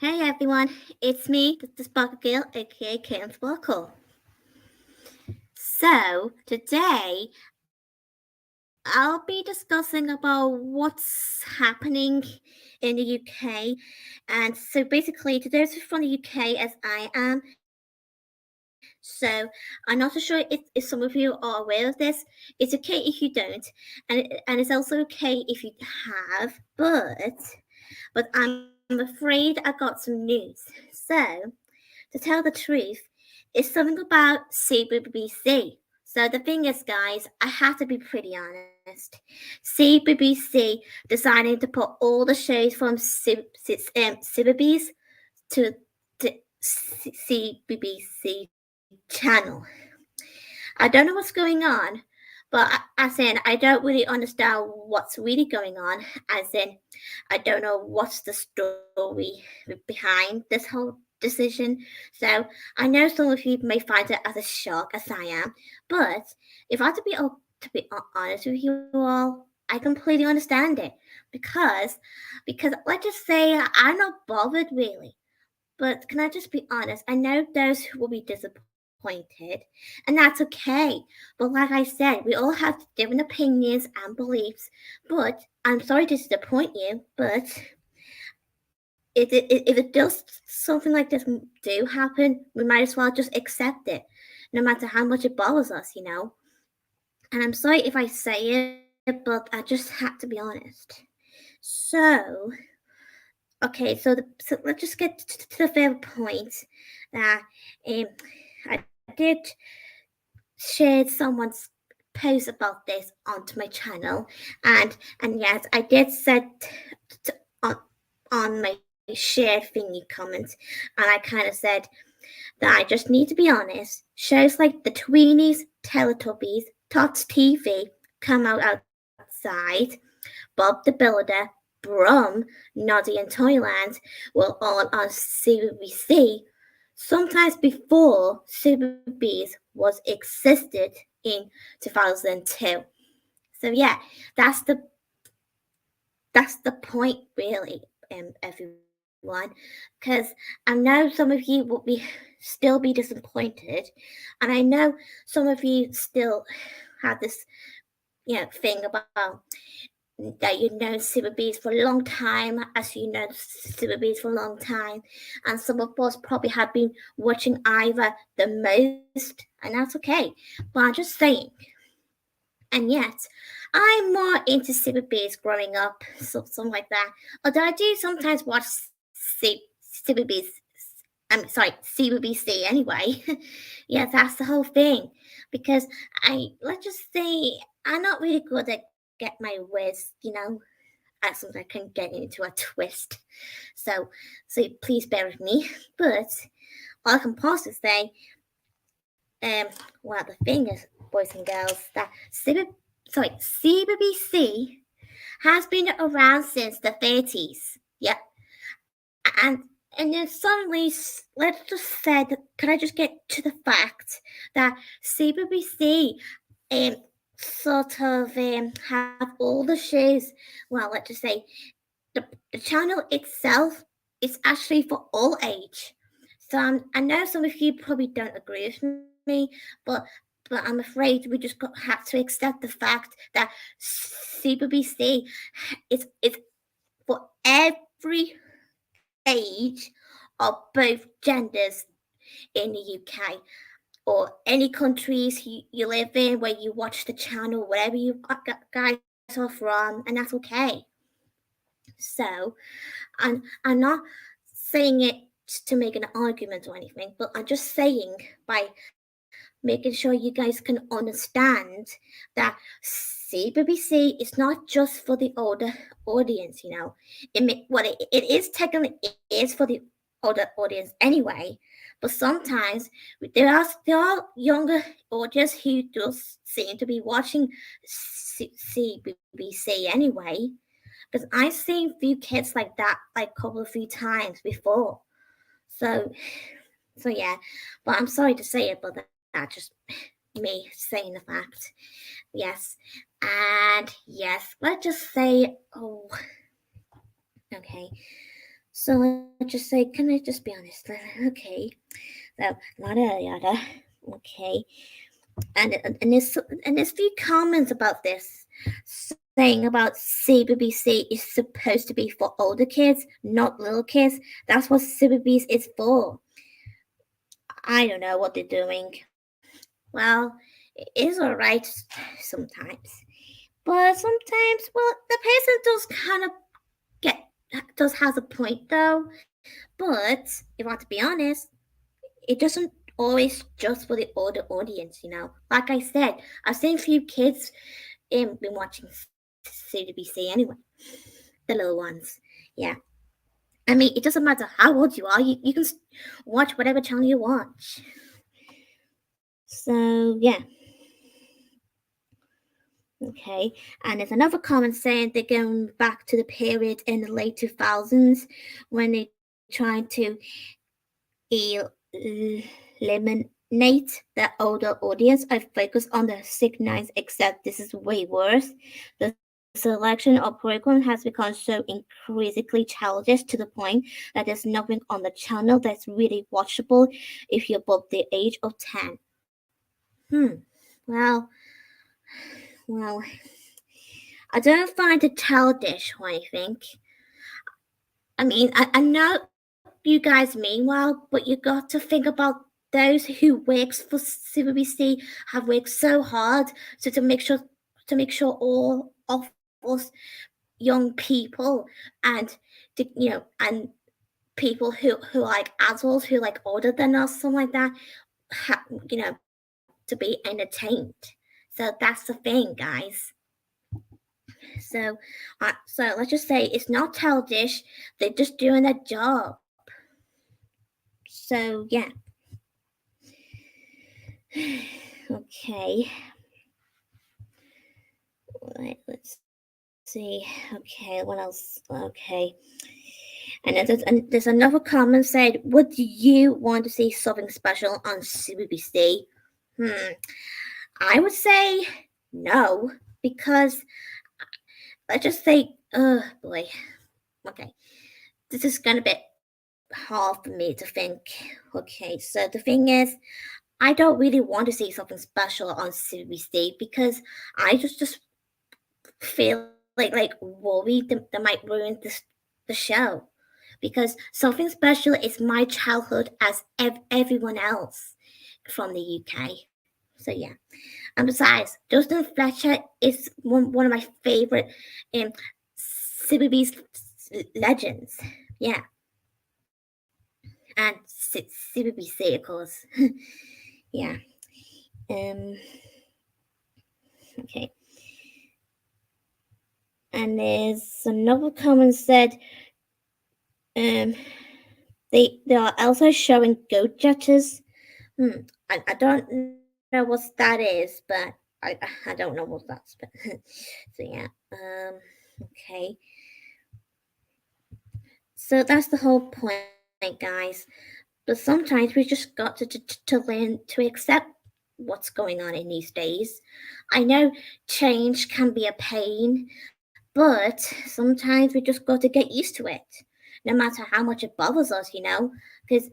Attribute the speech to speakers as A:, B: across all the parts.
A: Hey everyone, it's me, the Sparkle Girl, aka Karen Sparkle. So, today I'll be discussing about what's happening in the UK. And so basically, to those from the UK as I am, so I'm not so sure if some of you are aware of this. It's okay if you don't, and it's also okay if you have, but I'm afraid I got some news. So, to tell the truth, it's something about CBBC. So the thing is, guys, I have to be pretty honest. CBBC decided to put all the shows from CBeebies to the CBBC channel. I don't know what's going on, but as in, I don't really understand what's really going on. As in, I don't know what's the story behind this whole decision. So I know some of you may find it as a shock as I am, but if I have to be honest with you all, I completely understand it because because let's just say I'm not bothered really. But can I just be honest? I know those who will be disappointed, and that's okay. But like I said, we all have different opinions and beliefs. But I'm sorry to disappoint you, but if it does something like this do happen, we might as well just accept it, no matter how much it bothers us. And I'm sorry if I say it, but I just had to be honest. So, okay, so let's just get to the fair point that um, I did share someone's post about this onto my channel, and yes, I did set t- on on my shared thingy comments, and I kind of said that I just need to be honest. Shows like the Tweenies, Teletubbies, Tots TV, Come Out Outside, Bob the Builder, Brum, Noddy and Toyland were all on CBBC, sometimes before CBeebies was existed in 2002. So yeah, that's the that's the point really, everyone, because I know some of you will be still be disappointed, and I know some of you still have this thing about that you've known CBeebies for a long time, as you know CBeebies for a long time, and some of us probably have been watching either the most, and that's okay. But I'm just saying, and yet I'm more into CBeebies growing up, something like that. Although I do sometimes watch CBeebies. I'm sorry, CBBC anyway. Yeah, that's the whole thing. Because let's just say, I'm not really good at get my words. As soon as I can get into a twist. So, so please bear with me. But all I can possibly say, well, the thing is, boys and girls, that CBBC has been around since the 30s. Yep. And and then suddenly, let's just say that, could I just get to the fact that CBBC um, sort of have all the shows, well, let's just say the channel itself is actually for all age. So I know some of you probably don't agree with me, but I'm afraid we just have to accept the fact that CBBC is for every age of both genders in the UK or any countries you live in where you watch the channel, wherever you guys are from, and that's okay. So, I'm not saying it to make an argument or anything, but I'm just saying by making sure you guys can understand that CBBC is not just for the older audience. It is technically it is for the older audience anyway, but sometimes there are younger audience who just seem to be watching CBBC anyway. Because I've seen few kids like that like a couple of few times before. So so yeah, but I'm sorry to say it, but that's just me saying the fact. Yes, and yes, let's just say, oh, okay. So let's just say, can I just be honest? Okay, so yada yada. Okay, and there's few comments about this, saying about CBBC is supposed to be for older kids, not little kids. That's what CBBS is for. I don't know what they're doing. Well, it is alright sometimes, but sometimes, well, the person does kind of get does has a point though. But if I want to be honest, it doesn't always just for the older audience. Like I said, I've seen a few kids been watching CBBC anyway, the little ones. Yeah. I mean, it doesn't matter how old you are, you can watch whatever channel you watch. So, yeah. Okay. And there's another comment saying they're going back to the period in the late 2000s when they tried to eliminate the older audience. I focus on the signals, except this is way worse. The selection of curriculum has become so increasingly childish to the point that there's nothing on the channel that's really watchable if you're above the age of 10. Well, well, I don't find it childish or anything. I mean, I know you guys mean well, but you got to think about those who works for CBBC have worked so hard to make sure all of us young people and and people who are like adults who like older than us, something like that, to be entertained. So that's the thing, guys. So let's just say it's not childish. They're just doing their job. So yeah. Okay. Right, let's see. Okay, what else? Okay. And there's another comment said, would you want to see something special on CBBC? I would say no, because let's just say, oh boy. Okay. This is gonna be hard for me to think. Okay, so the thing is, I don't really want to see something special on CBBC because I just feel like worried that might ruin the show, because something special is my childhood as everyone else from the UK. So yeah, and besides, Justin Fletcher is one of my favorite um CBeebies legends. Yeah, and CBBC of course. Yeah. Um. Okay. And there's another comment said, um, they are also showing goat judges. I don't know what that is, but I don't know what that's. But so yeah. Okay. So that's the whole point, guys. But sometimes we just got to learn to accept what's going on in these days. I know change can be a pain, but sometimes we just got to get used to it, no matter how much it bothers us. Because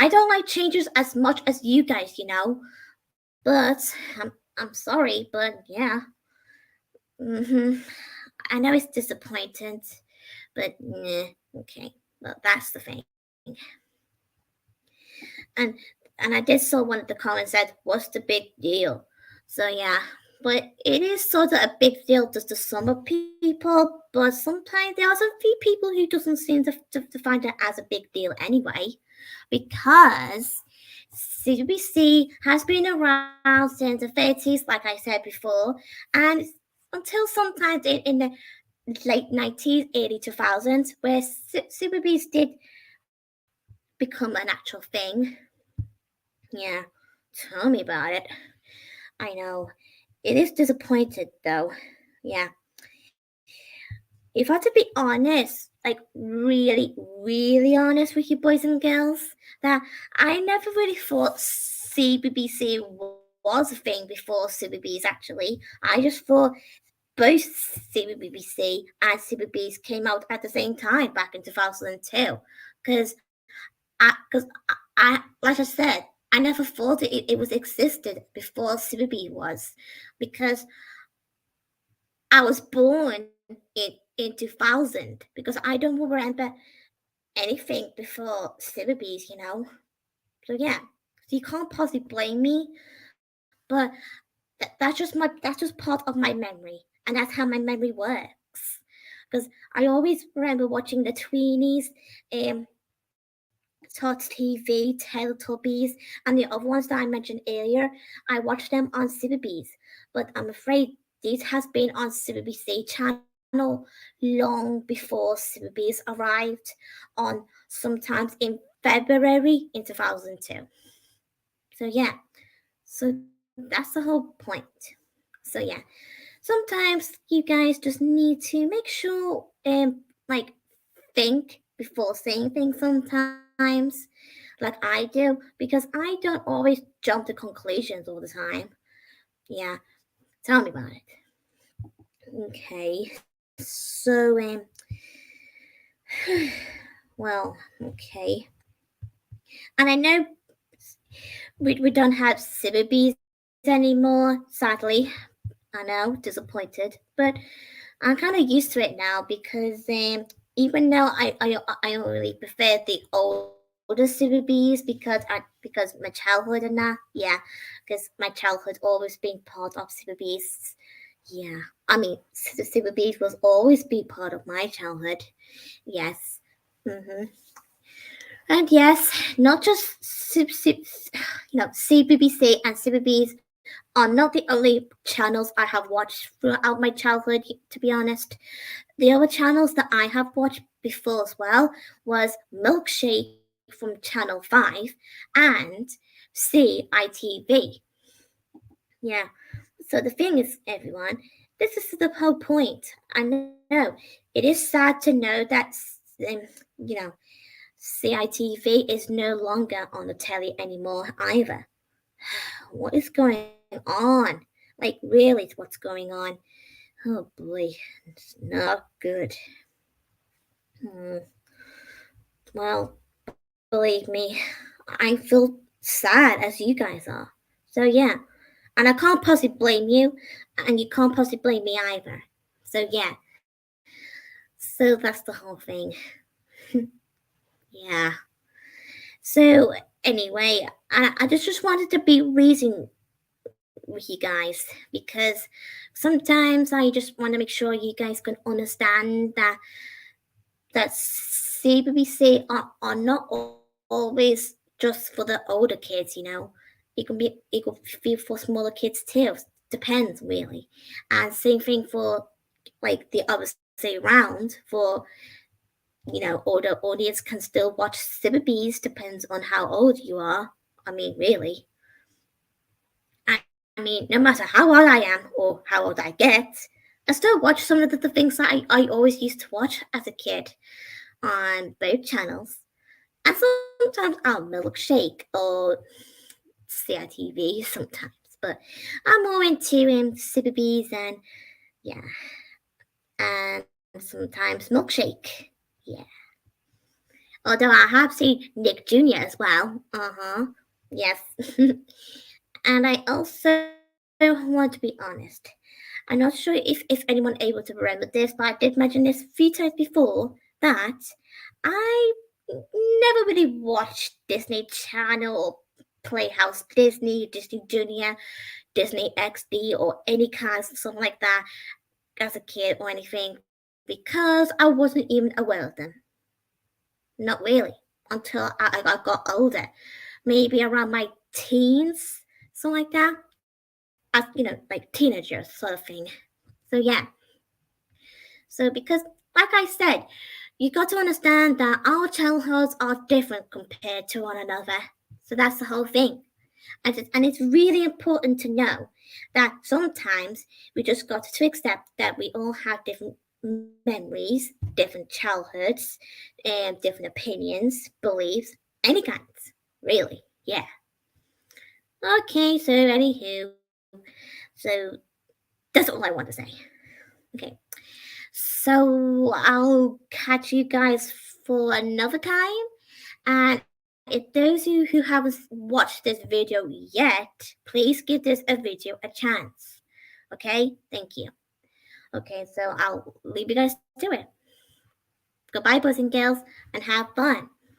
A: I don't like changes as much as you guys. But I'm sorry, but yeah. hmm I know it's disappointing, but nah, okay. Well, that's the thing. And and I did saw one of the comments said, "What's the big deal?" So yeah, but it is sort of a big deal just to some of people. But sometimes there are some few people who doesn't seem to find it as a big deal anyway, because CBC has been around since the 30s, like I said before, and until sometimes in the late 90s, early 2000s, where CBeebies did become an actual thing. Yeah, tell me about it. I know. It is disappointed though. Yeah. If I had to be honest, like really, really honest with you boys and girls, that I never really thought CBBC was a thing before CBeebies actually. I just thought both CBBC and CBeebies came out at the same time back in 2002. Because like I said, I never thought it was existed before CBeebies was, because I was born in 2000, because I don't remember anything before CBeebies. So yeah, so you can't possibly blame me, but that's just part of my memory, and that's how my memory works. Because I always remember watching the Tweenies, Tots TV, Teletubbies, and the other ones that I mentioned earlier. I watched them on CBeebies, but I'm afraid this has been on CBBC channel long before CBeebies arrived on, sometimes in February in 2002. So yeah, so that's the whole point. So yeah, sometimes you guys just need to make sure, like, think before saying things sometimes, like I do, because I don't always jump to conclusions all the time. Yeah, tell me about it. Okay, so well, okay, and I know we don't have CBeebies anymore, sadly. I know, disappointed, but I'm kind of used to it now, because even though I really prefer the older CBeebies, because my childhood and that, yeah, because my childhood always been part of CBeebies. Yeah, I mean, CBeebies was always be part of my childhood. Yes. hmm And yes, not just CBBC and CBeebies are not the only channels I have watched throughout my childhood. To be honest, the other channels that I have watched before as well was Milkshake from Channel 5 and CITV. Yeah. So the thing is, everyone, this is the whole point. I know it is sad to know that, um, you know, CITV is no longer on the telly anymore either. What is going on? Like, really, what's going on? Oh boy, it's not good. Hmm. Well, believe me, I feel sad as you guys are. So yeah, and I can't possibly blame you, and you can't possibly blame me either. So yeah, so that's the whole thing. Yeah. So anyway, I just wanted to be reason with you guys, because sometimes I just want to make sure you guys can understand that CBBC are not always just for the older kids. It could be for smaller kids too. Depends really. And same thing for, like, the other say round, for older audience can still watch CBeebies, depends on how old you are. I mean, really. I mean, no matter how old I am or how old I get, I still watch some of the things that I always used to watch as a kid on both channels. And sometimes I'll milkshake or CITV sometimes, but I'm more into CBeebies and, yeah, and sometimes milkshake. Yeah. Although I have seen Nick Jr. as well. Uh huh. Yes. And I also want to be honest. I'm not sure if anyone able to remember this, but I did mention this a few times before that I never really watched Disney Channel or Playhouse Disney Junior, Disney XD, or any kind of something like that as a kid or anything, because I wasn't even aware of them. Not really until I got older, maybe around my teens, something like that. As like teenagers sort of thing. So yeah. So because, like I said, you got to understand that our childhoods are different compared to one another. So that's the whole thing. And it's really important to know that sometimes we just got to accept that we all have different memories, different childhoods, and different opinions, beliefs, any kinds. Really, yeah. Okay, so anywho, so that's all I want to say. Okay. So I'll catch you guys for another time. And if those who haven't watched this video yet, please give this a video a chance. Okay? Thank you. Okay, so I'll leave you guys to it. Goodbye, boys and girls, and have fun.